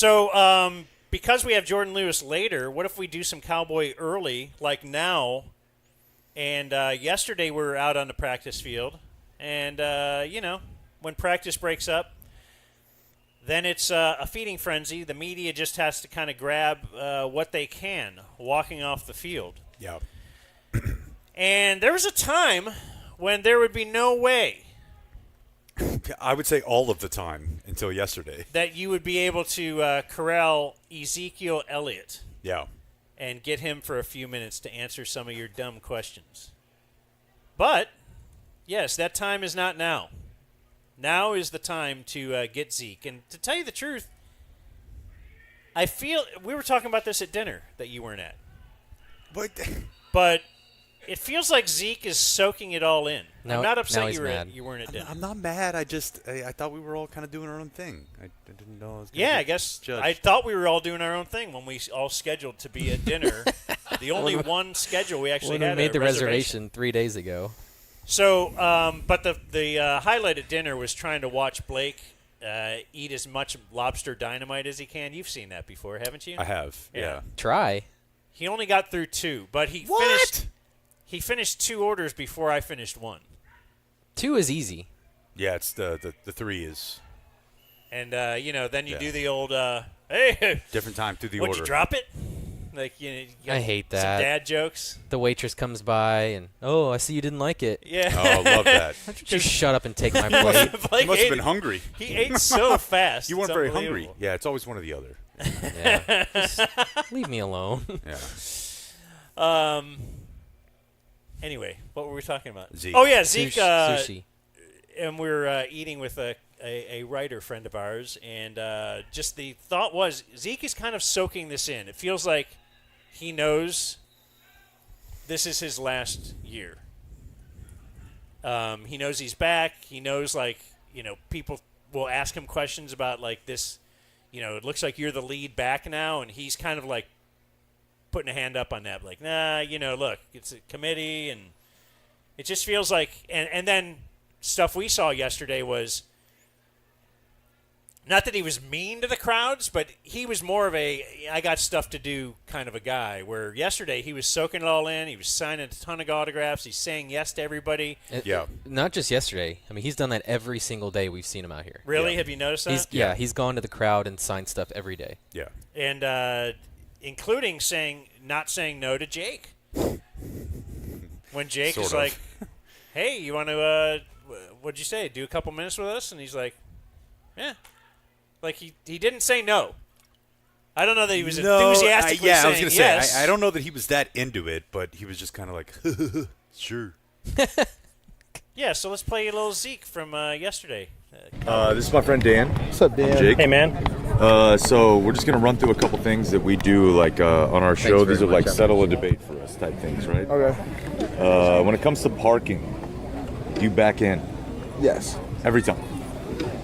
So, because we have Jourdan Lewis later, what if we do some Cowboy early, like now? And yesterday we were out on the practice field, and when practice breaks up, then it's a feeding frenzy. The media just has to kind of grab what they can walking off the field. Yeah. And there was a time when there would be no way I would say all of the time until yesterday. that you would be able to corral Ezekiel Elliott Yeah. and get him for a few minutes to answer some of your dumb questions. But, yes, that time is not now. Now is the time to get Zeke. And to tell you the truth, I feel we were talking about this at dinner that you weren't at. But it feels like Zeke is soaking it all in. Now, I'm not upset he's mad. you weren't at dinner. I'm not mad. I thought we were all kind of doing our own thing. I didn't know I was Yeah, I guess judged. I thought we were all doing our own thing when we all scheduled to be at dinner. The only one schedule we actually When had. we made a the reservation 3 days ago. So, but the highlight at dinner was trying to watch Blake eat as much lobster dynamite as he can. You've seen that before, haven't you? I have. Yeah. Try. He only got through 2, but he finished 2 orders before I finished 1. 2 is easy. Yeah, it's the 3 is. And then you do the old hey, Different time through the would order. you drop it? Like you I hate some that. dad jokes. The waitress comes by and, oh, I see you didn't like it. Yeah. Oh, I love that. Just shut up and take my plate. Blake You must have ate been it. hungry. He ate so fast. You weren't It's very hungry. unbelievable. Yeah, it's always one or the other. Yeah. Just leave me alone. Yeah. Anyway, what were we talking about? Zeke. Oh yeah, Zeke. Sushi. And we're eating with a writer friend of ours, and just the thought was Zeke is kind of soaking this in. It feels like he knows this is his last year. He knows he's back. He knows, people will ask him questions about, this, it looks like you're the lead back now, and he's kind of, putting a hand up on that. Like, nah, look, it's a committee, and it just feels like – and then stuff we saw yesterday was – not that he was mean to the crowds, but he was more of a I got stuff to do kind of a guy, where yesterday he was soaking it all in. He was signing a ton of autographs. He's saying yes to everybody. Yeah. Not just yesterday. I mean, he's done that every single day we've seen him out here. Really? Yeah. Have you noticed that? He's gone to the crowd and signed stuff every day. Yeah. And including not saying no to Jake. When Jake Sort is of. like, hey, you want to, what'd you say, do a couple minutes with us? And he's like, yeah. Like, he didn't say no. I don't know that he was enthusiastically saying I was going to yes. say, I don't know that he was that into it, but he was just kind of like, sure. Yeah, so let's play a little Zeke from yesterday. This is my friend Dan. What's up, Dan? Jake. Hey, man. So we're just going to run through a couple things that we do on our show. These are like settle a debate for us type things, right? Okay. When it comes to parking, you back in Yes. every time.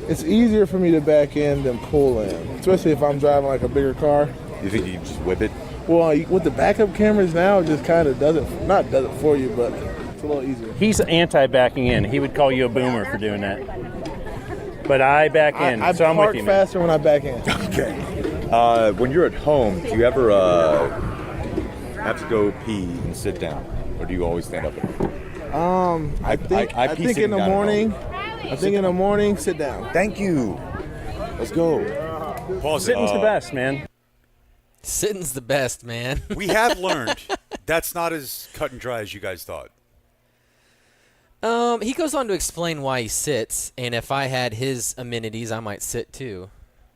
It's easier for me to back in than pull in, especially if I'm driving like a bigger car. You think you can just whip it? Well, with the backup cameras now, it just kind of does it for you, but it's a little easier. He's anti-backing in. He would call you a boomer for doing that. But I back in, I so I'm park with you, man. faster when I back in. Okay. When you're at home, do you ever have to go pee and sit down, or do you always stand up? I think pee in sitting the down at morning. home. I think in the morning, sit down. Thank you. Let's go. Pause it. Sitting's the best, man. Sitting's the best, man. We have learned that's not as cut and dry as you guys thought. He goes on to explain why he sits, and if I had his amenities, I might sit too.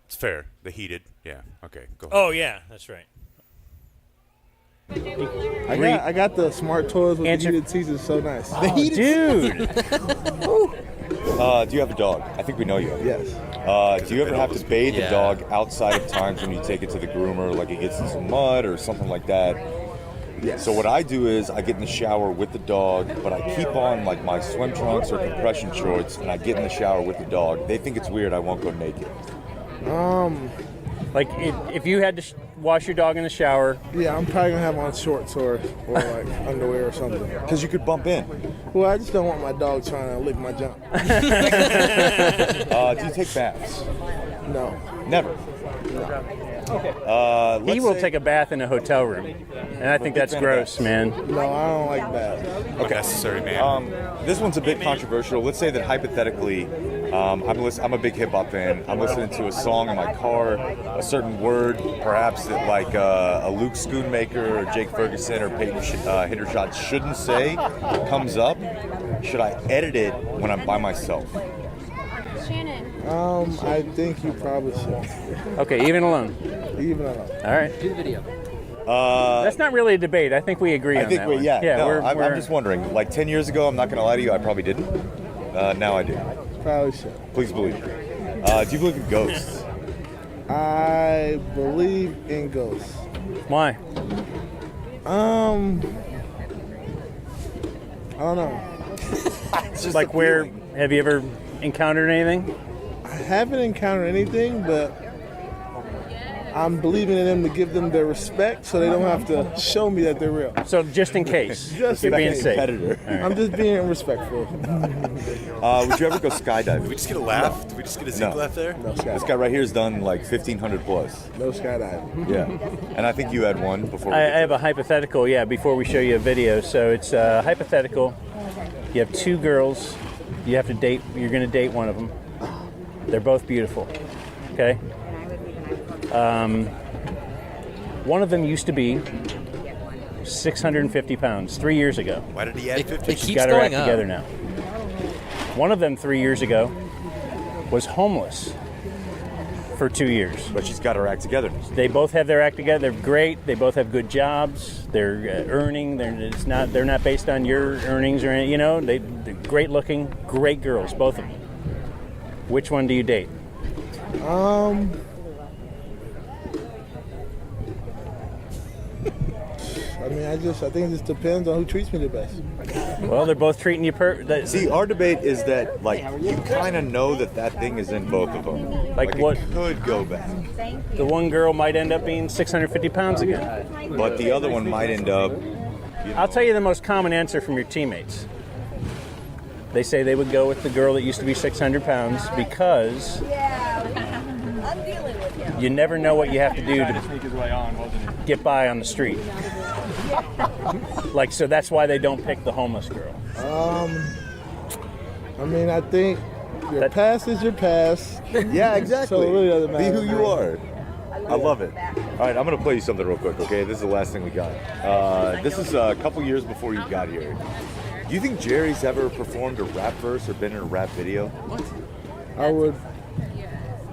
It's fair. The heated. Yeah. Okay. Go ahead. Oh, yeah, that's right. I got the smart toys with the heated seats. It's so nice. The heated Dude. Do you have a dog? I think we know you. Yes. Do you ever have to bathe the Yeah. dog outside of times when you take it to the groomer, like it gets in some mud or something like that? Yes. So what I do is I get in the shower with the dog, but I keep on like my swim trunks or compression shorts, and I get in the shower with the dog. They think it's weird I won't go naked. Like, if you had to wash your dog in the shower. Yeah, I'm probably gonna have on shorts or like underwear or something. Because you could bump in. Well, I just don't want my dog trying to lick my junk. Do you take baths? No. Never. He will take a bath in a hotel room, and I think that's gross, man. No, I don't like baths. Okay, necessary, man. This one's a bit controversial. Let's say that hypothetically, I'm a big hip hop fan. I'm listening to a song in my car, a certain word, perhaps that like a Luke Schoonmaker or Jake Ferguson or Peyton Hittershot shouldn't say, comes up. Should I edit it when I'm by myself? I think you probably should. Okay, even alone. Even alone. All right. Do the video. That's not really a debate. I think we agree on that one. I'm just wondering. Like 10 years ago, I'm not going to lie to you, I probably didn't. Now I do. Probably should. Please believe me. Do you believe in ghosts? I believe in ghosts. Why? I don't know. It's just Like a where? feeling. Have you ever encountered anything? I haven't encountered anything, but I'm believing in them to give them their respect so they don't have to show me that they're real. So just in case, Just you're in being case. safe. Competitor. I'm just being respectful. Would you ever go skydiving? Did we just get a laugh? Did we just get a Zeke No. laugh there? No This skydiving. guy right here has done like 1,500 plus. No skydiving. Yeah. And I think you had one before. We I get have to a hypothetical, before we show you a video. So it's hypothetical. You have two girls. You have to date. You're going to date one of them. They're both beautiful. Okay? One of them used to be 650 pounds 3 years ago. Why did he add It 50? keeps Got her act going up. together now. One of them 3 years ago was homeless for 2 years. But she's got her act together. They both have their act together. They're great. They both have good jobs. They're earning. They're not based on your earnings or any, they're great looking, great girls, both of them. Which one do you date? I think it just depends on who treats me the best. Well, they're both treating you See, our debate is that like you kind of know that thing is in both of them. Like what? It could go back, The one girl might end up being 650 pounds again. but the other one might end up. I'll tell you the most common answer from your teammates. They say they would go with the girl that used to be 600 pounds because you never know what you have to do to get by on the street. So that's why they don't pick the homeless girl. I think your past is your past. Yeah, exactly. So it really doesn't Be matter. who you are. I love it. All right, I'm gonna play you something real quick. Okay, this is the last thing we got. This is a couple years before you got here. Do you think Jerry's ever performed a rap verse or been in a rap video? I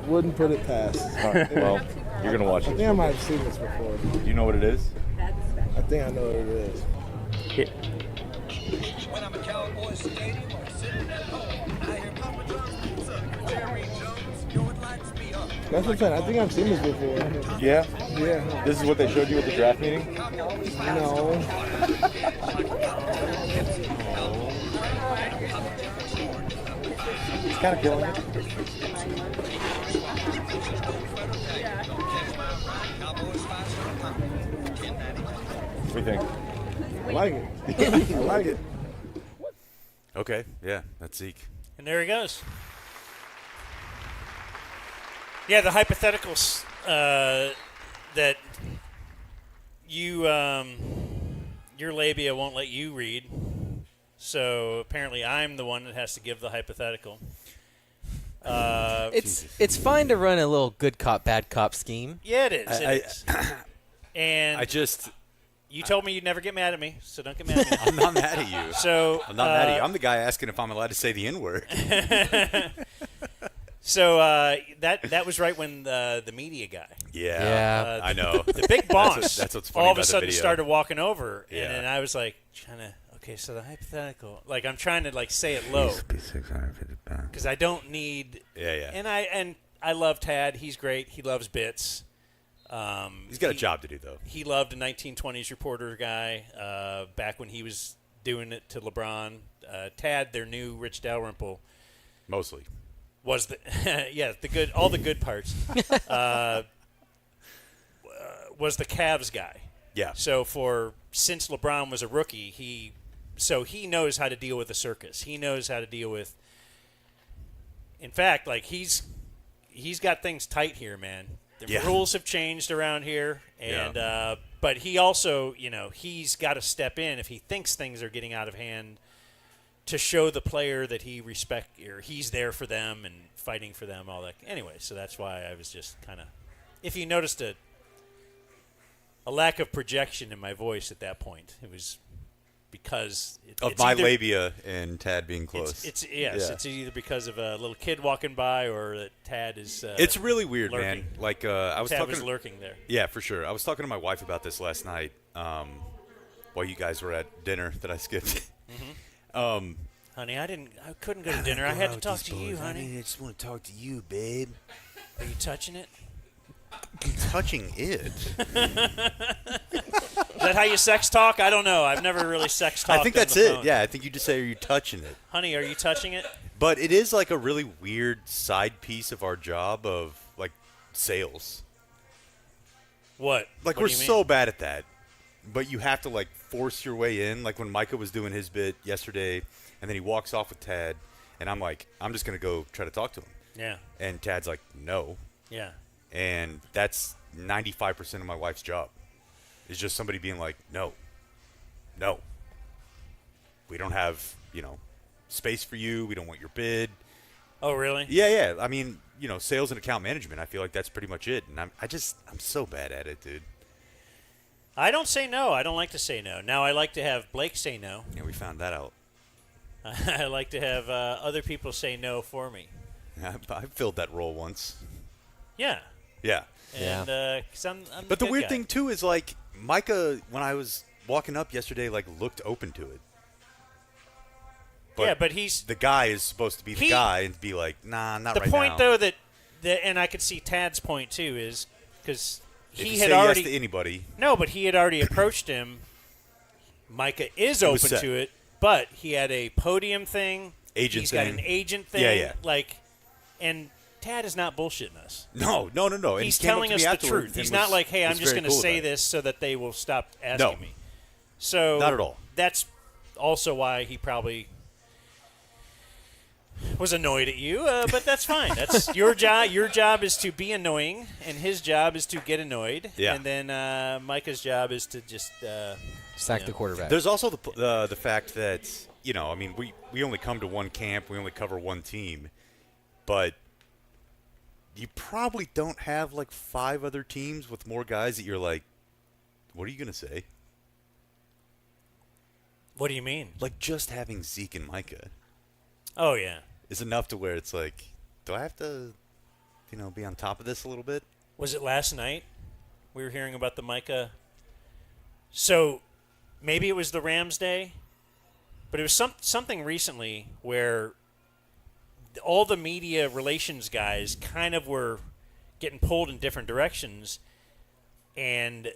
wouldn't put it past. All right, well, you're gonna watch I it. think I might have seen this before. Do you know what it is? I think I know what it is. When I'm at Cowboys Stadium or sitting at home, I hear Papa John's son, Jerry Jones, yo, it lights me up. That's what I'm saying. I think I've seen this before. Yeah. Yeah. This is what they showed you at the draft meeting. No. It's kind of killing it. What do you think? I like it. I like it. Okay, yeah, that's Zeke. And there he goes. Yeah, the hypotheticals that you your labia won't let you read. So apparently I'm the one that has to give the hypothetical. It's fine to run a little good cop, bad cop scheme. Yeah, it is. It is. And I just, you told me you'd never get mad at me, so don't get mad at me. I'm not mad at you. So I'm not mad at you. I'm the guy asking if I'm allowed to say the N-word. So that was right when the media guy, Yeah. I know. the big boss, That's what's funny all of about a the sudden video. started walking over, Yeah. and then I was like trying to. Okay, so the hypothetical, like I'm trying to like say it low because I don't need. Yeah. And I love Tad. He's great. He loves bits. He's got a job to do, though. He loved a 1920s reporter guy back when he was doing it to LeBron. Tad, their new Rich Dalrymple, Mostly. was the the good, all the good parts. Was the Cavs guy. Yeah. So since LeBron was a rookie, he knows how to deal with the circus. He knows how to deal with. In fact, like he's got things tight here, man. The rules have changed around here, and but he also, he's got to step in if he thinks things are getting out of hand to show the player that he he's there for them and fighting for them, all that. Anyway, so that's why I was just kind of, if you noticed a lack of projection in my voice at that point, it was because of my labia and Tad being close. It's either because of a little kid walking by or that Tad is. It's really weird, lurking. man. Like I was Tad talking. was lurking there. Yeah, for sure. I was talking to my wife about this last night while you guys were at dinner that I skipped. Honey, I couldn't go to dinner. I had to talk to you, honey. I just want to talk to you, babe. Are you touching it? Touching it? Is that how you sex talk? I don't know. I've never really sex talked. I think on that's the it. phone. Yeah, I think you just say, "Are you touching it?" Honey, are you touching it? But it is like a really weird side piece of our job of like sales. What? Like What we're do you mean? so bad at that, but you have to like force your way in. Like when Micah was doing his bit yesterday, and then he walks off with Tad, and I'm like, I'm just gonna go try to talk to him. Yeah. And Tad's like, no. Yeah. And that's 95% of my wife's job. Is just somebody being like, no. We don't have, space for you. We don't want your bid. Oh, really? Yeah. I mean, sales and account management, I feel like that's pretty much it. And I'm so bad at it, dude. I don't say no. I don't like to say no. Now, I like to have Blake say no. Yeah, we found that out. I like to have other people say no for me. I filled that role once. Yeah. Yeah. And, 'cause I'm But the good weird guy. thing, too, is, like, Micah, when I was walking up yesterday, like, looked open to it. But he's... The guy is supposed to be the guy and be like, nah, not right now. The point, though, that and I could see Tad's point, too, is because if he you had say already... yes to anybody. No, but he had already approached him. Micah is open set. to it, but he had a podium thing. Agent He's thing. got an agent thing. Yeah. And Tad is not bullshitting us. No. And He's he came up telling to us me the afterward truth. and He's was- not like, hey, I'm was just very going to cool say about it. this so that they will stop asking me. So Not at all. That's also why he probably was annoyed at you, but that's fine. That's your job. Your job is to be annoying, and his job is to get annoyed. Yeah. And then Micah's job is to just Sack the quarterback. There's also the fact that, I mean, we only come to one camp. We only cover one team. But you probably don't have, like, 5 other teams with more guys that you're like, what are you going to say? What do you mean? Like, just having Zeke and Micah Oh, yeah. is enough to where it's like, do I have to, be on top of this a little bit? Was it last night? We were hearing about the Micah. So maybe it was the Rams day, but it was something recently where all the media relations guys kind of were getting pulled in different directions, and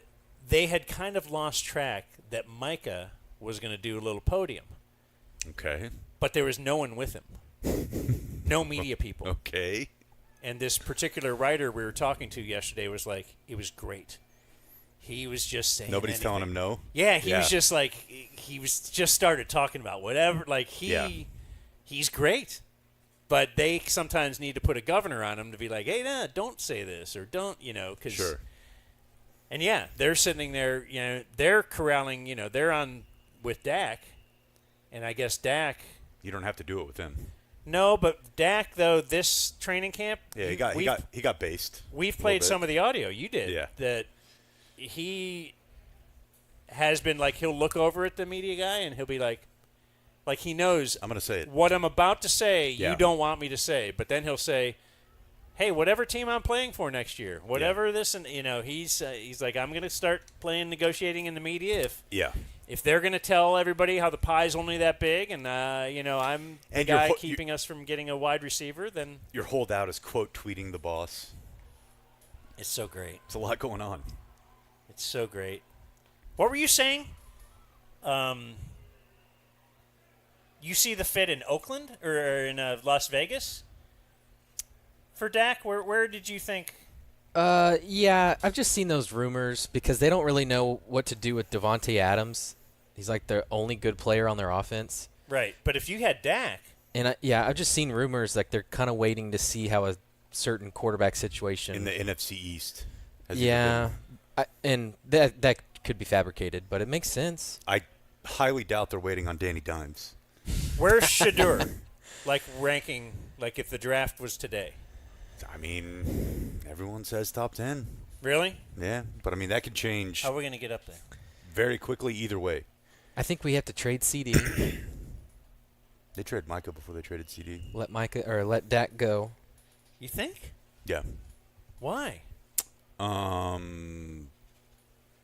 they had kind of lost track that Micah was going to do a little podium. Okay. But there was no one with him. No media people. Okay. And this particular writer we were talking to yesterday was like, it was great. He was just saying Nobody's telling anything. him no? Yeah, he was just like, he was just started talking about whatever. Like, he's great. But they sometimes need to put a governor on him to be like, hey, no, don't say this or don't, because. Sure. And yeah, they're sitting there, they're corralling, they're on with Dak. And I guess Dak. You don't have to do it with him. No, but Dak, though, this training camp. Yeah, he got based. We've played some of the audio. You did. Yeah. That he has been like, he'll look over at the media guy and he'll be like he knows. I'm going to say it. What I'm about to say, Yeah. you don't want me to say. But then he'll say, hey, whatever team I'm playing for next year, whatever this, and he's like, I'm going to start playing negotiating in the media if they're going to tell everybody how the pie's only that big, and I'm the And guy keeping us from getting a wide receiver, then Your holdout is quote tweeting the boss. it's so great. It's a lot going on. It's so great. What were you saying? You see the fit in Oakland or in Las Vegas for Dak? Where did you think? Yeah, I've just seen those rumors because they don't really know what to do with Devontae Adams. He's like the only good player on their offense. Right, but if you had Dak, And I've just seen rumors like they're kind of waiting to see how a certain quarterback situation. In the NFC East. has Yeah, and that could be fabricated, but it makes sense. I highly doubt they're waiting on Danny Dimes. Where's Shador? Like ranking, like if the draft was today. I mean, everyone says top 10. Really? Yeah, but I mean, that could change How are we going to get up there? very quickly either way. I think we have to trade CD. They traded Micah before they traded CD. let Dak go. You think? Yeah. Why?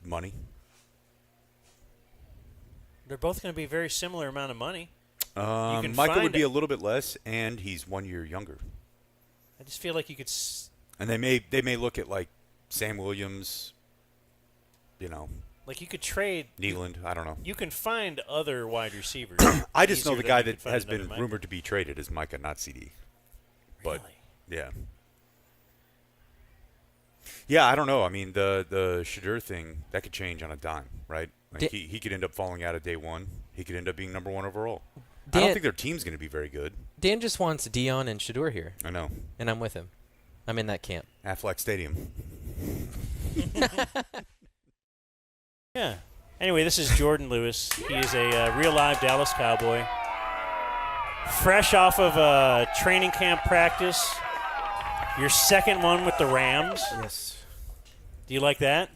Money. They're both going to be a very similar amount of money. Micah find would be it. a little bit less, and he's 1 year younger. I just feel like you could. And they may look at like Sam Williams, Like you could trade. Nealand. I don't know. You can find other wide receivers. I just know easier the than guy you could that find has another been Micah. rumored to be traded is Micah, not CD. But Really? yeah. Yeah, I don't know. I mean, the Shador thing, that could change on a dime, right? Like he could end up falling out of day one. He could end up being number one overall. I don't think their team's going to be very good. Dan just wants Dion and Shador here, I know. and I'm with him. I'm in that camp. Aflac Stadium. Yeah. Anyway, this is Jordan Lewis. He is a real live Dallas Cowboy. Fresh off of training camp practice. Your second one with the Rams. Yes. Do you like that?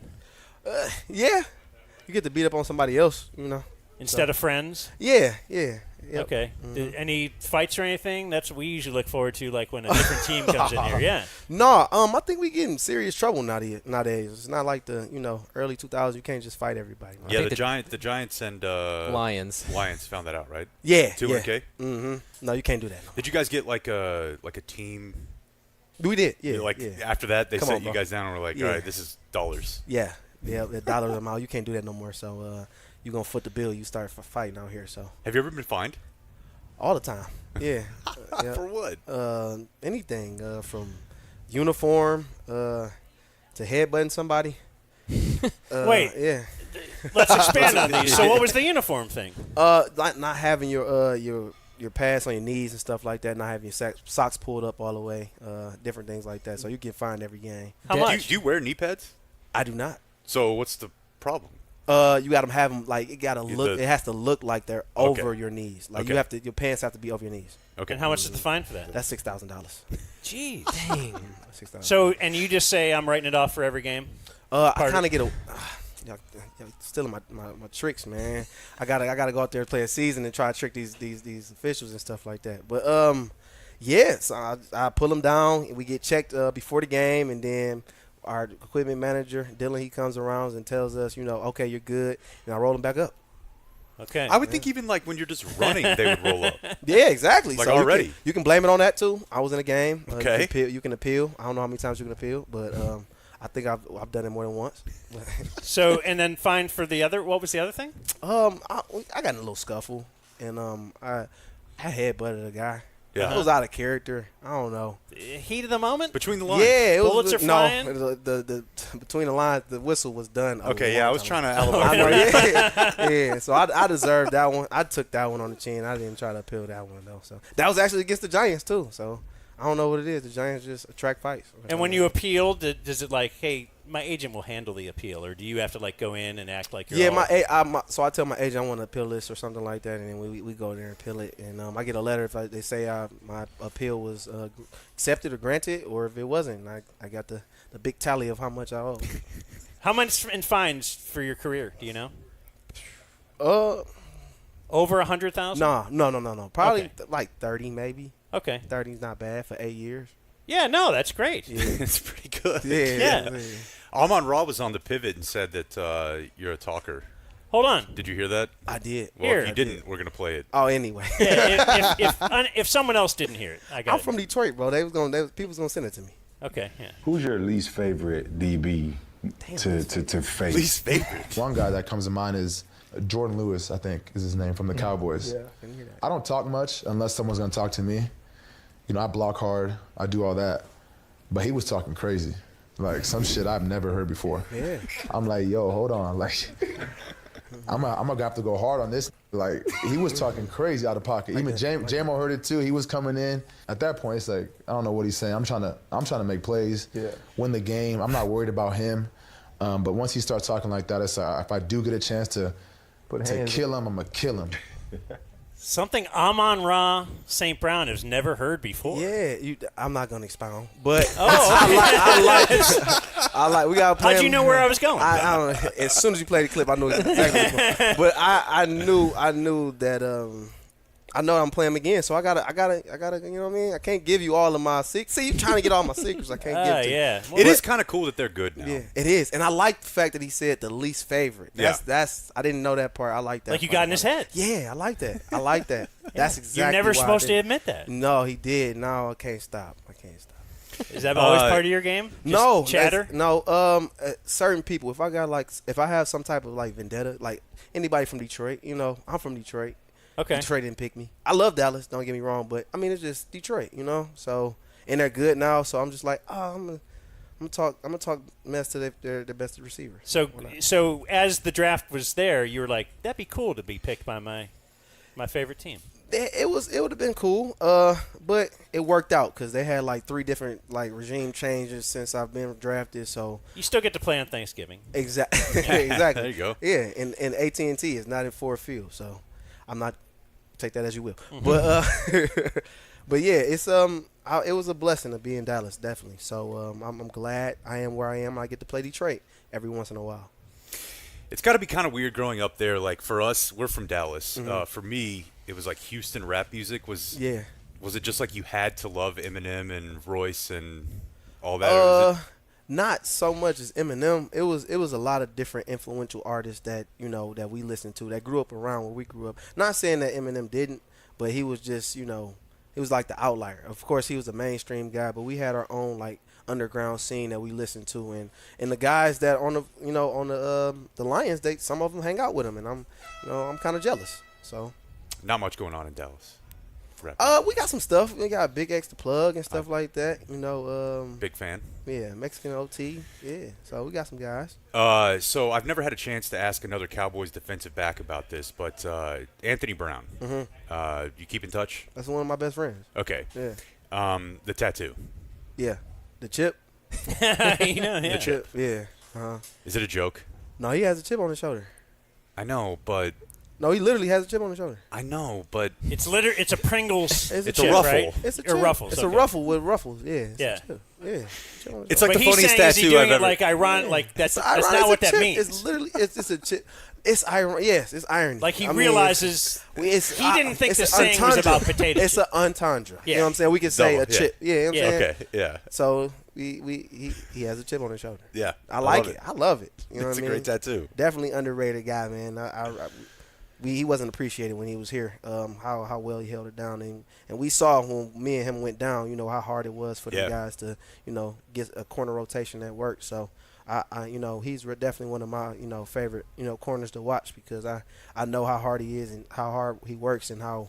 Yeah. You get to beat up on somebody else, Instead of friends? Yeah, yeah. Yep. Okay. Any fights or anything? That's what we usually look forward to, like when a different team comes in here. Yeah. No, I think we get in serious trouble nowadays. It's not like the early 2000s. You can't just fight everybody. Yeah, the Giants and Lions found that out, right? Yeah. 200K. Mm-hmm. No, you can't do that. No. Did you guys get like a team? We did. Yeah. After that, they Come set on, you bro. guys down and were like, Yeah. all right, this is dollars. Yeah. The dollar amount. You can't do that no more. So you're gonna foot the bill. You start fighting out here. So Have you ever been fined? all the time. Yeah. Yeah. For what? Anything from uniform to headbutting somebody. Wait. Yeah. Let's expand on these. So what was the uniform thing? Like not having your pads on your knees and stuff like that, not having your socks pulled up all the way, different things like that. So you get fined every game. How much? Do you wear knee pads? I do not. So what's the problem? You got to have them like it got to look. It has to look like they're Okay. over your knees. Like Okay. your pants have to be over your knees. Okay. And how much is the fine for that? That's $6,000. Jeez. Dang. $6,000. So, and you just say I'm writing it off for every game? I part kind of- of get a. Y'all stealing my tricks, man. I gotta go out there and play a season and try to trick these officials and stuff like that. But yes, I pull them down. And we get checked before the game, and then our equipment manager Dylan, he comes around and tells us, okay, you're good, and I roll them back up. Okay. I would think even like when you're just running, they would roll up. Yeah, exactly. Like so already. you can blame it on that too. I was in a game. Okay. You can appeal. I don't know how many times you can appeal, but I think I've done it more than once. So, and then fine for the other. What was the other thing? I got in a little scuffle, and I headbutted a guy. Yeah. It was out of character. I don't know. Heat of the moment? Between the lines. Yeah, it Bullets was are no. flying? The between the lines, the whistle was done. Okay, yeah, I was trying to I alibi know, for you. yeah. So I deserved that one. I took that one on the chin. I didn't try to appeal that one though. So that was actually against the Giants too. So I don't know what it is. The Giants just attract fights. And when you appeal, does it like, hey, my agent will handle the appeal, or do you have to like go in and act like you're all- so I tell my agent I want to appeal this or something like that, and then we go there and appeal it, and I get a letter if they say my appeal was accepted or granted, or if it wasn't. I got the big tally of how much I owe. How much in fines for your career? Do you know? Over 100,000? No. Probably Okay. like 30 maybe. Okay. 30's not bad for 8 years. Yeah, no, that's great. It's pretty good. Yeah. Amon Ra was on the pivot and said that you're a talker. Hold on. Did you hear that? I did. Well, Here. if you didn't, we're going to play it. Oh, anyway. Yeah, if someone else didn't hear it, I got I'm it. from Detroit, bro. People was gonna send it to me. Okay, yeah. Who's your least favorite DB to face? Least favorite. One guy that comes to mind is Jourdan Lewis, I think is his name, from the Cowboys. Yeah, I can hear that. I don't talk much unless someone's going to talk to me. I block hard. I do all that. But he was talking crazy. Like some shit I've never heard before. Yeah. I'm like, yo, hold on. Like, I'm gonna have to go hard on this. Like, he was talking crazy out of pocket. Even Jamo heard it too. He was coming in. At that point, it's like, I don't know what he's saying. I'm trying to make plays, win the game. I'm not worried about him. But once he starts talking like that, it's if I do get a chance to kill him, I'm gonna kill him. Something Amon-Ra St. Brown has never heard before. Yeah, I'm not gonna expound, but I I like. We gotta play. How'd you know where I was going? I don't know. As soon as you play the clip, I knew exactly where it was going. But I knew that. I know I'm playing him again, so I gotta. You know what I mean? I can't give you all of my secrets. See, you trying to get all my secrets. I can't give to you. Yeah. It is kind of cool that they're good now. Yeah, it is, and I like the fact that he said the least favorite. That's I didn't know that part. I like that. Like you part. got in his head. Yeah, I like that. I like that. That's exactly. You're never why supposed to admit that. No, he did. No, I can't stop. Is that always part of your game? Just no chatter. No. Certain people. If I have some type of like vendetta, like anybody from Detroit. You know, I'm from Detroit. Okay. Detroit didn't pick me. I love Dallas. Don't get me wrong, but I mean it's just Detroit. You know. So and they're good now. So I'm just like, I'm gonna talk mess to their best receiver. So as the draft was there, you were like, that'd be cool to be picked by my favorite team. It would have been cool, but it worked out because they had like 3 different like regime changes since I've been drafted. So you still get to play on Thanksgiving. Exactly. Exactly. There you go. Yeah, and AT&T is not in Ford Field, so I'm not take that as you will. Mm-hmm. But yeah, it's it was a blessing to be in Dallas, definitely. So I'm glad I am where I am. I get to play Detroit every once in a while. It's got to be kind of weird growing up there. Like for us, we're from Dallas. Mm-hmm. For me, it was like Houston rap music was. Yeah. Was it just like you had to love Eminem and Royce and all that? Not so much as Eminem. It was a lot of different influential artists that that we listened to that grew up around where we grew up. Not saying that Eminem didn't, but he was just he was like the outlier. Of course, he was a mainstream guy, but we had our own like underground scene that we listened to, and the guys that on the Lions, some of them hang out with him, and I'm kind of jealous. So not much going on in Dallas. We got some stuff. We got Big X to plug and stuff like that. Big fan. Yeah, Mexican OT. Yeah, so we got some guys. So I've never had a chance to ask another Cowboys defensive back about this, but Anthony Brown. Mm-hmm. You keep in touch? That's one of my best friends. Okay. Yeah. The tattoo. Yeah. The chip. The chip. Yeah. Uh-huh. Is it a joke? No, he has a chip on his shoulder. I know, but. No, he literally has a chip on his shoulder. I know, but it's a Pringles. It's a ruffle. Right? It's a chip. Ruffles. It's a ruffle with ruffles. Yeah. Yeah. Yeah. It's like but the funniest tattoo is he doing I've it ever. Like ironic. Like that's not what that chip. means. It's literally it's a chip. It's irony. Yes, it's irony. Like he realizes he didn't think the saying was about potatoes. It's an entendre. Yeah. You know what I'm saying? We could say a chip. Yeah. You know what I'm saying? Okay. Yeah. So he has a chip on his shoulder. Yeah. I like it. I love it. You know it's what I a mean? great tattoo. Definitely underrated guy, man. He wasn't appreciated when he was here. How well he held it down, and we saw when me and him went down. How hard it was for the guys to get a corner rotation that worked. So I he's definitely one of my favorite corners to watch because I know how hard he is and how hard he works and how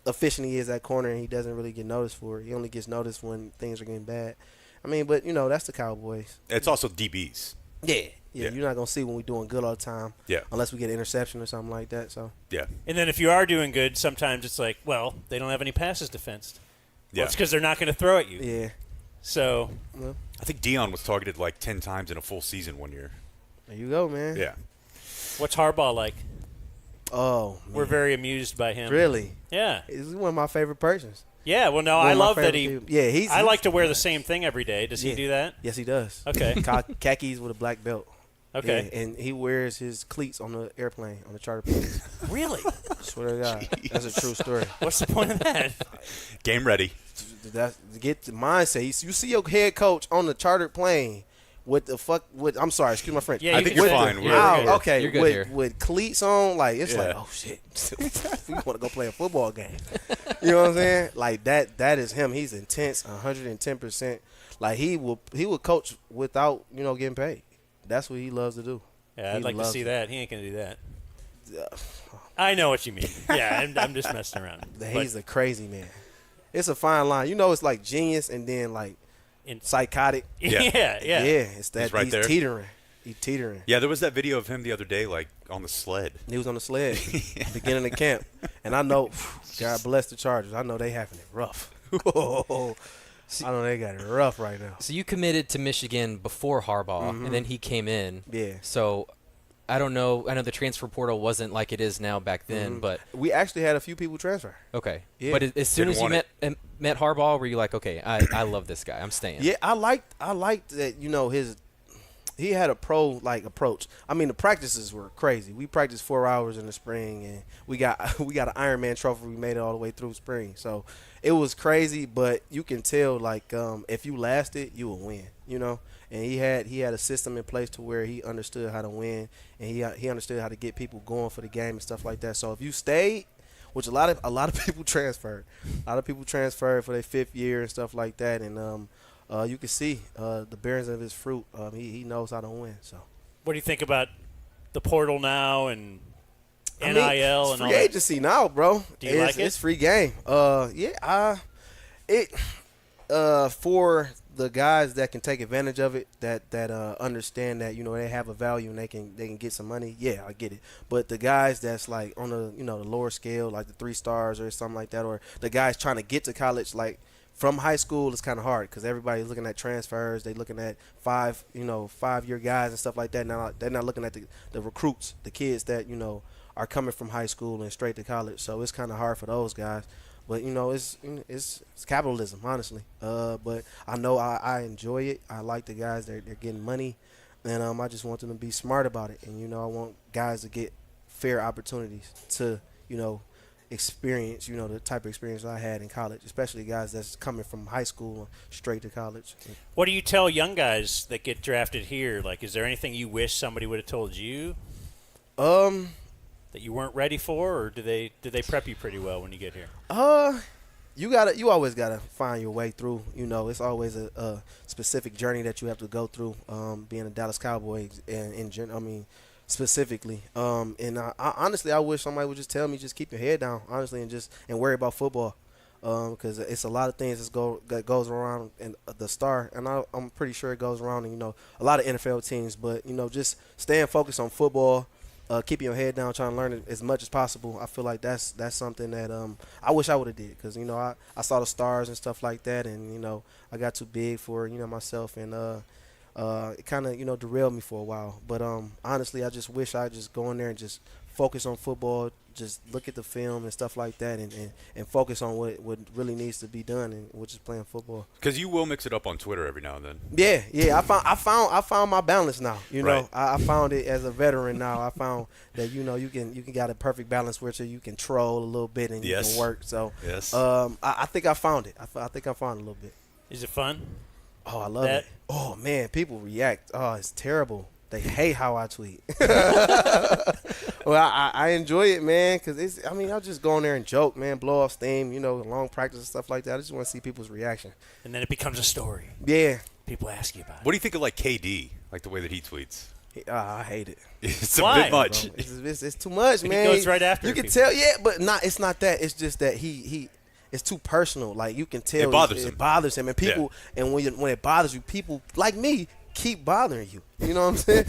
efficient he is at corner, and he doesn't really get noticed for it. He only gets noticed when things are getting bad. I mean, but that's the Cowboys. It's also DBs. Yeah, you're not gonna see when we're doing good all the time. Yeah. Unless we get an interception or something like that. So. Yeah. And then if you are doing good, sometimes it's like, well, they don't have any passes defensed. Yeah. Well, it's because they're not going to throw at you. Yeah. So. Well, I think Dion was targeted like 10 times in a full season one year. There you go, man. Yeah. What's Harbaugh like? Oh, man. We're very amused by him. Really? Yeah. He's one of my favorite persons. Yeah, well, no, I love that he. People. Yeah, I like to wear the same thing every day. Does he do that? Yes, he does. Okay. Khakis with a black belt. Okay. Yeah, and he wears his cleats on the airplane, on the charter plane. Really? Swear to God. That's a true story. What's the point of that? Game ready. That's to get the mindset. You see your head coach on the chartered plane with I'm sorry, excuse my French. Yeah, I think you're fine. Okay, You're good here. with cleats on, like it's like, oh shit, we want to go play a football game. You know what I'm saying? Like that is him. He's intense, 110%. Like he will coach without getting paid. That's what he loves to do. Yeah, I'd like to see that. He ain't gonna do that. I know what you mean. Yeah, I'm just messing around. He's a crazy man. It's a fine line. It's like genius and then like psychotic. Yeah. Yeah, it's that he's right he's there. teetering. He teetering. Yeah, there was that video of him the other day, like on the sled. He was on the sled, beginning of camp, and I know, God bless the Chargers. I know they having it rough. I know they got it rough right now. So you committed to Michigan before Harbaugh, and then he came in. Yeah. So I don't know. I know the transfer portal wasn't like it is now back then, but We actually had a few people transfer. okay. Yeah. But as soon Didn't as you want met Harbaugh, were you like, okay, I love this guy. I'm staying. Yeah, I liked that, he had a pro like approach. I mean, the practices were crazy. We practiced 4 hours in the spring, and we got an Ironman trophy. We made it all the way through spring, so it was crazy. But you can tell, like, if you lasted, you will win. And he had a system in place to where he understood how to win, and he understood how to get people going for the game and stuff like that. So if you stayed, which a lot of people transferred, for their 5th year and stuff like that, and you can see the bearings of his fruit. He knows how to win. So, What do you think about the portal now and NIL it's and all free that? agency now, bro. Do you like it? It's free game. For the guys that can take advantage of it, that understand that they have a value and they can get some money. Yeah, I get it. But the guys that's like on the the lower scale, like the 3 stars or something like that, or the guys trying to get to college, like from high school, it's kind of hard because everybody's looking at transfers. They're looking at 5-year guys and stuff like that. Now they're not looking at the recruits, the kids that are coming from high school and straight to college. So it's kind of hard for those guys. But it's capitalism, honestly. But I know I enjoy it. I like the guys. They're getting money, and I just want them to be smart about it. And I want guys to get fair opportunities to experience the type of experience I had in college, especially guys that's coming from high school straight to college. What do you tell young guys that get drafted here? Like, is there anything you wish somebody would have told you that you weren't ready for, or do they prep you pretty well when you get here? You always gotta find your way through. It's always a specific journey that you have to go through. Being a Dallas Cowboys and specifically. And I honestly, I wish somebody would just tell me, just keep your head down, honestly, and worry about football. Because it's a lot of things that goes around in the star, and I'm pretty sure it goes around in a lot of NFL teams. But just staying focused on football, keeping your head down, trying to learn it as much as possible. I feel like that's something that I wish I would have did, because I saw the stars and stuff like that, and I got too big for myself, and it kind of derailed me for a while. But honestly, I just wish I just go in there and just focus on football, just look at the film and stuff like that, and focus on what really needs to be done, and which is playing football. Because you will mix it up on Twitter every now and then. Yeah. I found my balance now. Right. I found it as a veteran now. I found that you can got a perfect balance where you can troll a little bit and you can work. So yes. I think I found it. I think I found it a little bit. Is it fun? Oh, I love it. Oh man, people react. Oh, it's terrible. They hate how I tweet. Well, I enjoy it, man, because I'll just go in there and joke, man, blow off steam, long practice and stuff like that. I just want to see people's reaction. And then it becomes a story. Yeah. People ask you about it. What do you think of like KD, like the way that he tweets? I hate it. It's Why? a bit much. It's too much, man. He goes right after you can people. tell, but it's not that. It's just that he it's too personal. Like, you can tell It bothers him. It bothers him, and people, and when it bothers you, people like me keep bothering you. You know what I'm saying?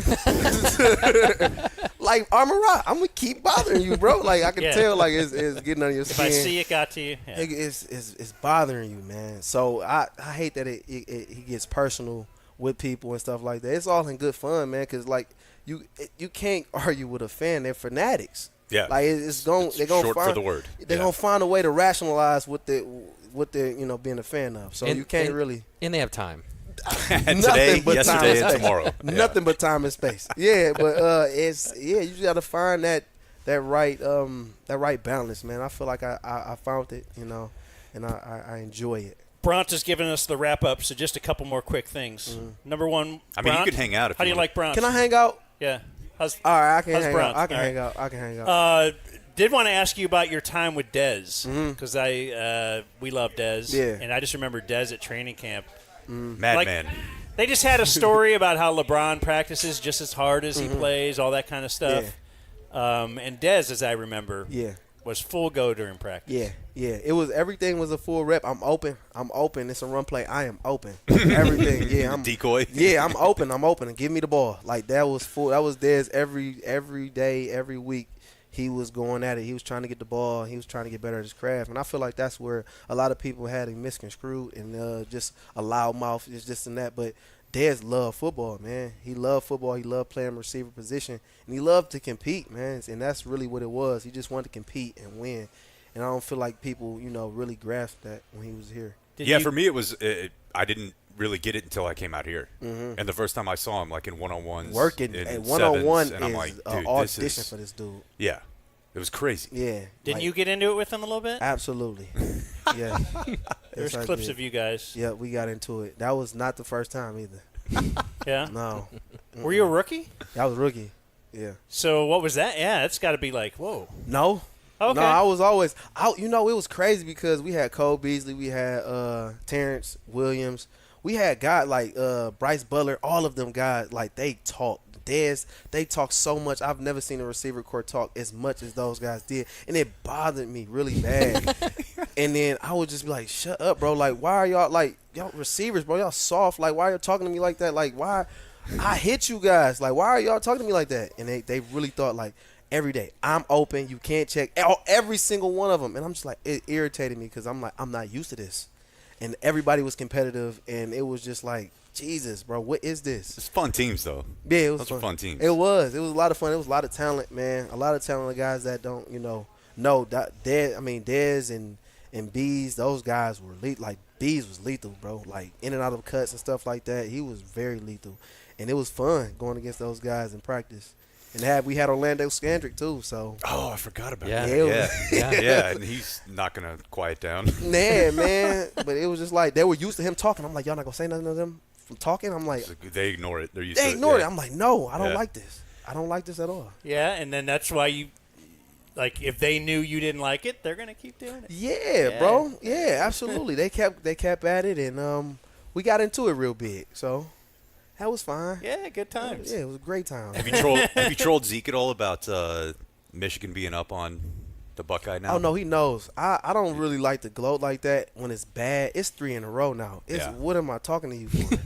Like Armor Rock, I'm gonna keep bothering you, bro. Like, I can tell, like it's getting under your skin. If I see it got to you, yeah. It's bothering you, man. So I hate that he gets personal with people and stuff like that. It's all in good fun, man, because like you can't argue with a fan. They're fanatics. Yeah, like they're gonna short find, for the word. They're gonna find a way to rationalize what they're being a fan of. So you can't really. And they have time. Today, yesterday, and tomorrow. Nothing but time and space. Yeah, but you just gotta find that right balance, man. I feel like I found it, and I enjoy it. Bront has given us the wrap up, so just a couple more quick things. Number one, I mean, you could hang out. How do you like Bront? Can I hang out? Yeah. All right, I can hang Bront? out. I can hang out. Did want to ask you about your time with Dez, because we love Dez, and I just remember Dez at training camp. Madman. They just had a story about how LeBron practices just as hard as he plays, all that kind of stuff. Yeah. And Dez, as I remember, was full go during practice. Yeah. It was everything was a full rep. I'm open. It's a run play. I am open. Everything. Yeah, I'm decoy. Yeah, I'm open. And give me the ball. Like that was full. That was Dez every day, every week. He was going at it. He was trying to get the ball. He was trying to get better at his craft. And I feel like that's where a lot of people had him misconstrued and just a loudmouth is this and that. But Dez loved football, man. He loved football. He loved playing receiver position. And he loved to compete, man. And that's really what it was. He just wanted to compete and win. And I don't feel like people, really grasped that when he was here. For me, it was I didn't really get it until I came out here. Mm-hmm. And the first time I saw him, like in one-on-ones. Working at one-on-one and I'm like, an audition for this dude. Yeah. It was crazy. Yeah. Didn't you get into it with him a little bit? Absolutely. Yeah. There's clips of you guys. Yeah, we got into it. That was not the first time either. Yeah? No. Were you a rookie? I was a rookie. Yeah. So what was that? Yeah, it's got to be like, whoa. No. Okay. No, I was always out. It was crazy because we had Cole Beasley, we had Terrence Williams, we had guys like Bryce Butler. All of them guys, like they talk. Dez, they talk so much. I've never seen a receiver court talk as much as those guys did, and it bothered me really bad. And then I would just be like, "Shut up, bro! Like, why are y'all receivers, bro? Y'all soft. Like, why are you talking to me like that? Like, why? I hit you guys. Like, why are y'all talking to me like that?" And they really thought like. Every day, I'm open. You can't check every single one of them, and I'm just like it irritated me because I'm like I'm not used to this, and everybody was competitive, and it was just like Jesus, bro, what is this? It's fun teams though. Yeah, it was Those were fun teams. It was a lot of fun. It was a lot of talent, man. A lot of talented guys that don't know that Dez and Bees, those guys were like Bees was lethal, bro. Like in and out of cuts and stuff like that. He was very lethal, and it was fun going against those guys in practice. And we had Orlando Scandrick too, so. Oh, I forgot about that. Yeah, and he's not gonna quiet down. Yeah, man. But it was just like they were used to him talking. I'm like, y'all not gonna say nothing to them from talking. I'm like, they ignore it. They ignore it. I'm like, no, I don't like this. I don't like this at all. Yeah, and then that's why you, like, if they knew you didn't like it, they're gonna keep doing it. Yeah, bro. Yeah, absolutely. They kept at it, and we got into it real big. So. That was fine. Yeah, good times. Yeah, it was a great time. Have you trolled Zeke at all about Michigan being up on the Buckeye now? Oh no, he knows. I don't really like to gloat like that when it's bad. It's 3 in a row now. What am I talking to you for?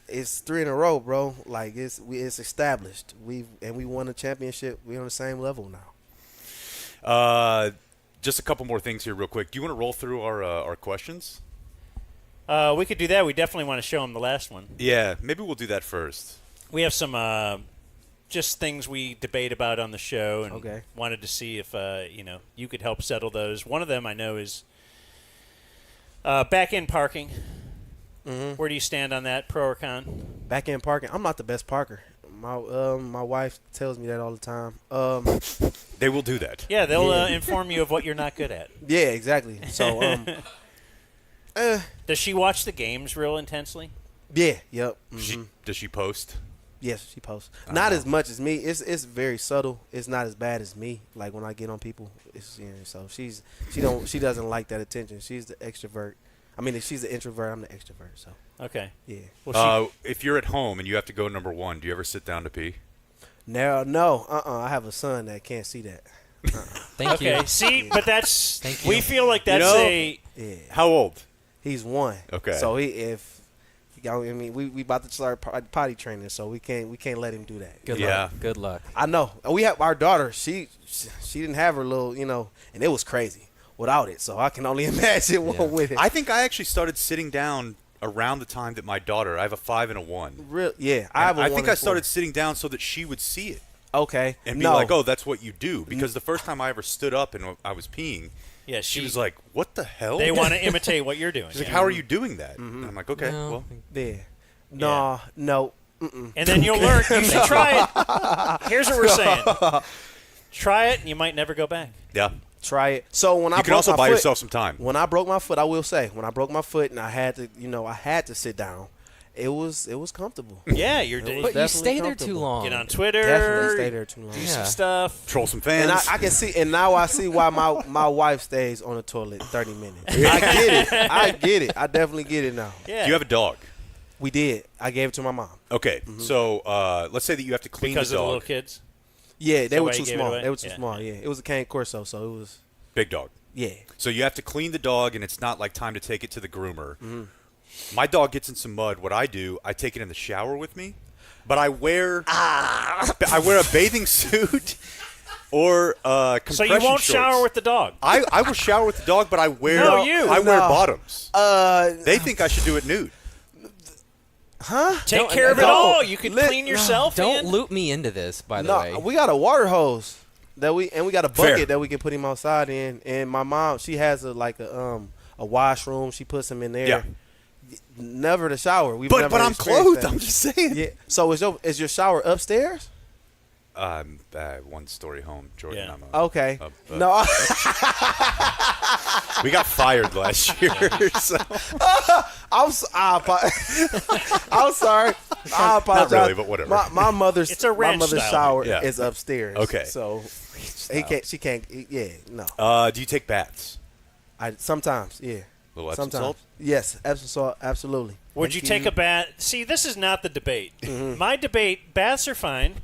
It's 3 in a row, bro. Like it's established. We won a championship. We're on the same level now. Just a couple more things here, real quick. Do you want to roll through our questions? We could do that. We definitely want to show them the last one. Yeah, maybe we'll do that first. We have some just things we debate about on the show, and okay. Wanted to see if you could help settle those. One of them I know is back-end parking. Mm-hmm. Where do you stand on that, pro or con? Back-end parking. I'm not the best parker. My wife tells me that all the time. They will do that. Yeah, they'll inform you of what you're not good at. Yeah, exactly. So. Does she watch the games real intensely? Yeah. Yep. Mm-hmm. Does she post? Yes, she posts. Not as much as me. It's very subtle. It's not as bad as me. Like when I get on people, so she doesn't like that attention. She's the extrovert. I mean, if she's the introvert, I'm the extrovert. So. Okay. Yeah. Well, if you're at home and you have to go number one, do you ever sit down to pee? No. I have a son that can't see that. Thank you. Okay. See, but that's Thank you. We feel like that's Yeah. How old? He's 1. Okay. So we about to start potty training, so we can't let him do that. Good luck. Good luck. I know. We have our daughter. She didn't have her little, and it was crazy without it. So I can only imagine what with it. I think I actually started sitting down around the time that my daughter. I have a 5 and a 1. Real, yeah. I think I started sitting down so that she would see it. Okay. And be like, oh, that's what you do. Because the first time I ever stood up and I was peeing. Yeah, she was like, what the hell? They want to imitate what you're doing. She's like, how are you doing that? Mm-hmm. And I'm like, okay, well. Yeah. No. Mm-mm. And then you'll learn. You should try it. Here's what we're saying. Try it, and you might never go back. Yeah. Try it. So when you can also buy yourself some time. When I broke my foot, I will say, when I broke my foot and I had to sit down, it was comfortable. Yeah, but you stay there too long. Get on Twitter. Definitely stay there too long. Do some stuff. Troll some fans. And I can see, and now I see why my wife stays on the toilet 30 minutes. I get it. I definitely get it now. Yeah. Do you have a dog? We did. I gave it to my mom. Okay, so let's say that you have to clean because the dog. of the little kids. Yeah, they that were why too you gave it small. away? They were too Yeah. small. Yeah, it was a cane corso, so it was. Big dog. Yeah. So you have to clean the dog, and it's not like time to take it to the groomer. My dog gets in some mud. What I do, I take it in the shower with me, but I wear I wear a bathing suit or So compression you won't shorts. shower with the dog. I will shower with the dog, but I wear No, you. I wear No. bottoms. They think I should do it nude. Take care of it don't. all. You can Let- clean yourself. Don't man. loop me into this, by the No, way. we got a water hose that we got a bucket Fair. that we can put him outside in. And my mom, she has a washroom. She puts him in there. Yeah. Never the shower. We've But never I'm experienced clothed. that. I'm just saying. Yeah. So is your shower upstairs? One story home, Jourdan. Yeah. I'm a- Okay. No. We got fired last year. So. I'm sorry. I apologize. really, but whatever. My mother's It's a ranch mother's style. shower Yeah. is upstairs. Okay. So he can't. She can't. Yeah. No. Do you take baths? I sometimes. Yeah. Little Epsom Sometimes. salt? Yes. Epsom salt. Absolutely. Would you take a bath? See, this is not the debate. My debate: baths are fine,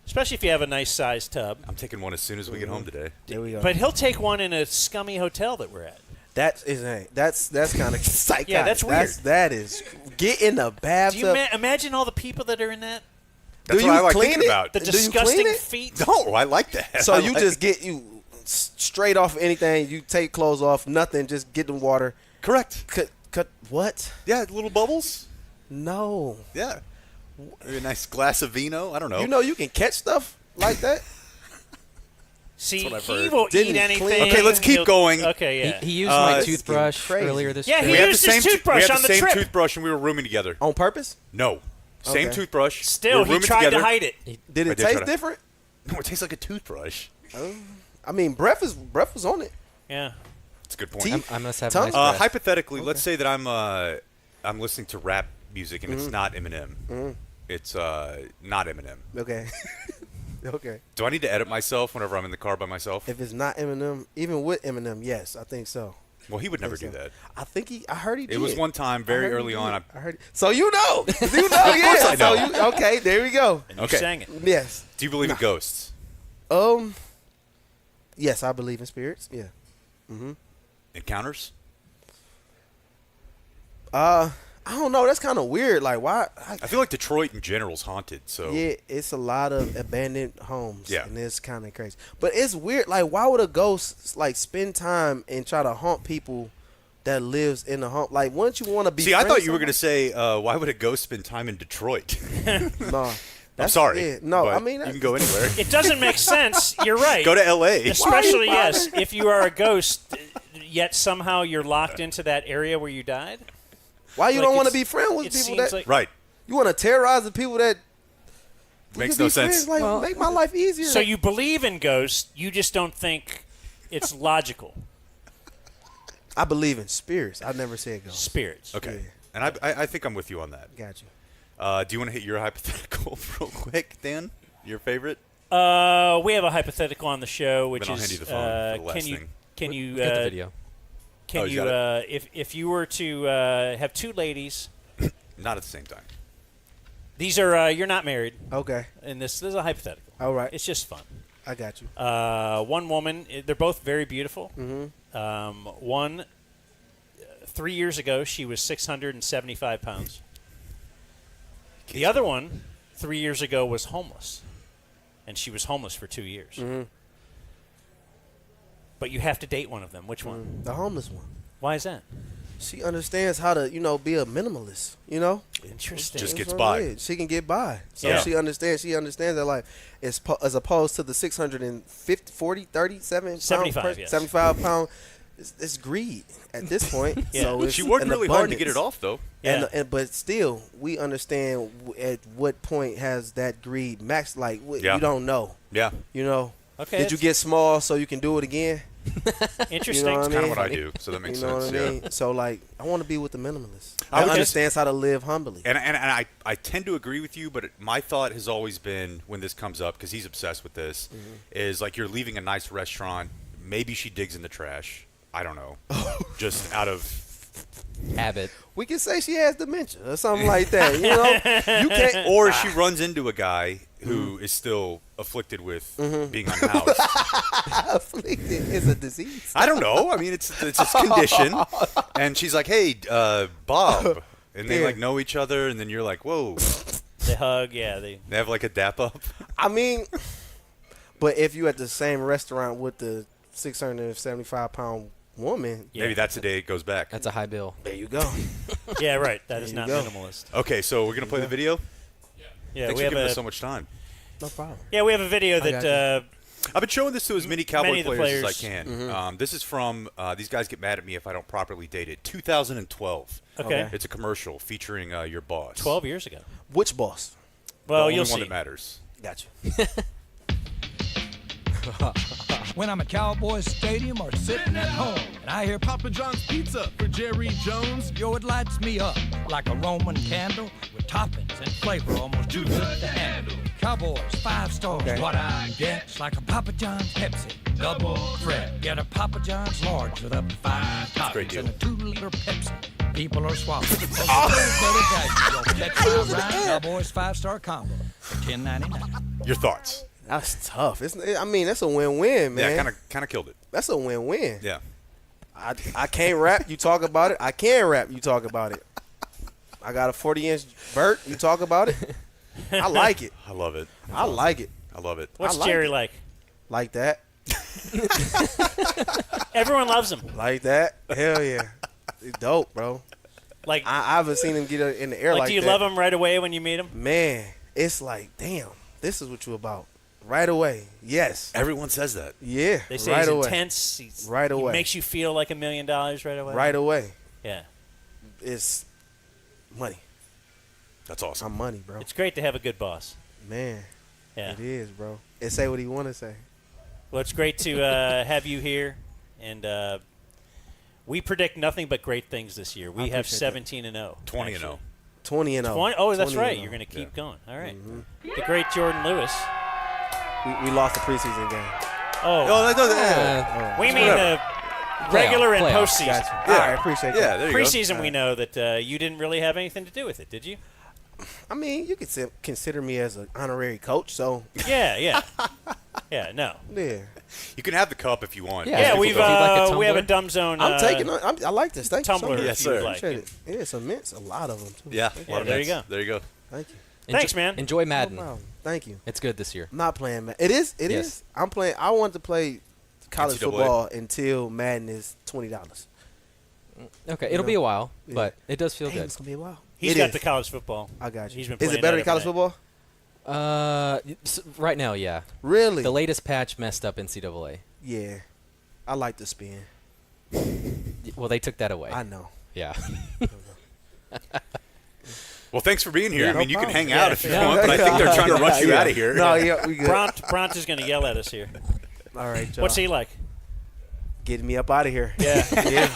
especially if you have a nice sized tub. I'm taking one as soon as we get home today. There we go. But he'll take one in a scummy hotel that we're at. That's kind of psychotic. Yeah, that's weird. That is get in the Do bathtub. you imagine all the people that are in that? That's Do what you I like clean thinking it? about. The Do you clean disgusting it? feet. No, I like that. So I you like- just get straight off anything. You take clothes off, nothing. Just get in water. correct. Cut. What? Yeah, little bubbles. No. Yeah, maybe a nice glass of vino. I don't know. You know you can catch stuff like that. See, what I've he heard. will Didn't eat clean- anything. Okay, let's keep He'll- going. Okay, yeah. He used my this is toothbrush getting crazy. earlier this Yeah, trip. he used his toothbrush we had on the the same trip. toothbrush, and we were rooming together. On purpose? No, same Okay. toothbrush. Still, we were he rooming tried together. to hide it. Did I it did try taste to- different? No, it tastes like a toothbrush. I mean, breath was on it. Yeah. That's a good point. Teeth? I must have Tongue? nice breath. Hypothetically, let's say that I'm listening to rap music and it's not Eminem. It's not Eminem. Okay. Okay. Do I need to edit myself whenever I'm in the car by myself? If it's not Eminem, even with Eminem, yes, I think so. Well, he would never think do so. that. I heard he did. It was one time I very heard he early did. on. I heard. So you know, yeah. I know. So okay, there we go. And you Okay. sang it. Yes. Do you believe in ghosts? Yes, I believe in spirits. Yeah. Encounters? I don't know. That's kind of weird. Like, why? I feel like Detroit in general is haunted. So Yeah, it's a lot of abandoned homes. Yeah. And it's kind of crazy. But it's weird. Like, why would a ghost, like, spend time and try to haunt people that lives in the home? Like, wouldn't you want to be See, I thought you were going to say, why would a ghost spend time in Detroit? No. I'm sorry. Yeah, no, but I mean, you can go anywhere. It doesn't make sense. You're right. Go to L.A. Especially, yes, if you are a ghost, yet somehow you're locked into that area where you died. why you Like, don't want to it's- be friends with it people seems that like- Right. you want to terrorize the people that we Makes could be no sense. friends, like, make my life easier. So you believe in ghosts, you just don't think it's logical. I believe in spirits. I never said ghosts. Spirits. Okay. Yeah. And I think I'm with you on that. Got you. Do you want to hit your hypothetical real quick, Dan? Your favorite? We have a hypothetical on the show, which Then I'll is hand you the phone for the last can you thing. can you Get the video. can Oh, you he's got if you were to have two ladies, Not at the same time. these are you're not married, Okay. and this is a hypothetical. All right. It's just fun. I got you. One woman, they're both very beautiful. Mm-hmm. One, 3 years ago, she was 675 pounds. The other one, 3 years ago, was homeless, and she was homeless for 2 years. Mm-hmm. But you have to date one of them. Which one? The homeless one. Why is that? She understands how to, be a minimalist, Interesting. Just That's gets what by. it is. She can get by. So Yeah. she understands that life as opposed to the 650, 40, 37 75, pound, yes. 75 pound. It's greed at this point. Yeah. So it's She worked an really hard to get abundance. it off, though. Yeah. But still, we understand at what point has that greed maxed. Like, Yeah. you don't know. Yeah. Okay, Did you get small so you can do it again? Interesting. You know what I Kind of mean? what I do, so that makes You know sense. what I Yeah. mean? So, like, I want to be with the minimalist. I would That just- understands how to live humbly. And I tend to agree with you, but my thought has always been when this comes up, because he's obsessed with this, is like you're leaving a nice restaurant. Maybe she digs in the trash. I don't know. Just out of Habit. We can say she has dementia or something like that. You can't. or she runs into a guy who is still afflicted with being unhoused. Afflicted is a disease. I don't know. I mean, it's his condition. And she's like, hey, Bob. And they, like, know each other. And then you're like, whoa. They hug. Yeah, they have, like, a dap-up. I mean, but if you at the same restaurant with the 675-pound woman. Maybe that's the day it goes back. That's a high bill. There you go. Yeah, right. That is There not you go. minimalist. Okay, so we're going to play the video? Yeah, Thanks we for have giving us so much time. No problem. Yeah, we have a video that I've been showing this to as many Cowboy many of the players as I players- can. This is from, these guys get mad at me if I don't properly date it, 2012. Okay. It's a commercial featuring your boss. 12 years ago. Which boss? Well, the you'll only one see. that matters. Got you. When I'm at Cowboys Stadium or sitting at home and I hear Papa John's Pizza for Jerry Jones, yo, it lights me up like a Roman candle with toppings and flavor almost too good to handle. Cowboys, 5 stars, what I get. It's like a Papa John's Pepsi, double threat. Get a Papa John's large with up to 5 toppings and a 2-liter Pepsi. People are swapping. Cowboys 5-star combo for $10.99. Your thoughts? That's tough. I mean, that's a win-win, man. Yeah, kind of killed it. That's a win-win. Yeah. I can't rap. You talk about it. I can rap. You talk about it. I got a 40-inch vert. You talk about it. I like it. I love it. I like it. I love it. What's I like Jerry it. like? Like that. Everyone loves him. Like that. Hell yeah. It's dope, bro. Like I haven't seen him get in the air like do you that. love him right away when you meet him? Man, it's like, damn, this is what you about. Right away. Yes. Everyone says that. Yeah. They say right he's away. intense. He's, Right away. He makes you feel like $1 million right away. Right away. Yeah. It's money. That's awesome. I'm money, bro. It's great to have a good boss. Man. Yeah. It is, bro. It say what he want to say. Well, it's great to have you here, and we predict nothing but great things this year. We have 17-0, 20-0. 20-0. Oh, that's 20-0. right. You're going to keep going. All right. The great Jourdan Lewis. We lost the preseason game. We mean the regular and playoffs. postseason. Gotcha. All right, appreciate that. Yeah, there you go. Preseason, we know that you didn't really have anything to do with it, did you? I mean, you could consider me as an honorary coach, so Yeah, yeah. Yeah, no. yeah. You can have the cup if you want. Yeah. Yeah, If we've you'd like a we have a tumbler? dumb zone. I'm taking. I like this. Thank you so tumbler much. Yes, if you'd sir. like. Appreciate it. Yeah, it's immense. A lot of them too. Yeah, Thank a lot of there you mints. go. There you go. Thank you. Thanks, man. Enjoy Madden. No problem. Thank you. It's good this year. I'm not playing Madden. It is. It is. Yes. I'm playing. I want to play college NCAA. football until Madden is $20. Okay, it'll be a while, Yeah. but it does feel Damn, good. it's gonna be a while. He's It got is. the college football. I got you. He's been Is playing it better that than college every football? Right now, yeah. Really? The latest patch messed up NCAA. Yeah. I like the spin. Well, they took that away. I know. Yeah. Well, thanks for being here. Yeah, I mean, no you can problem. hang out if you want, but I think they're trying to rush you out of here. No, yeah, we good. Bront is going to yell at us here. All right, y'all. What's he like? Getting me up out of here. Yeah. Yeah.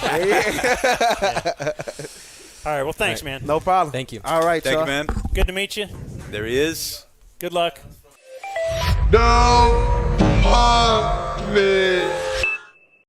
All right. Well, thanks, All man. No problem. Thank you. All right, Thank y'all. you, man. Good to meet you. There he is. Good luck. No.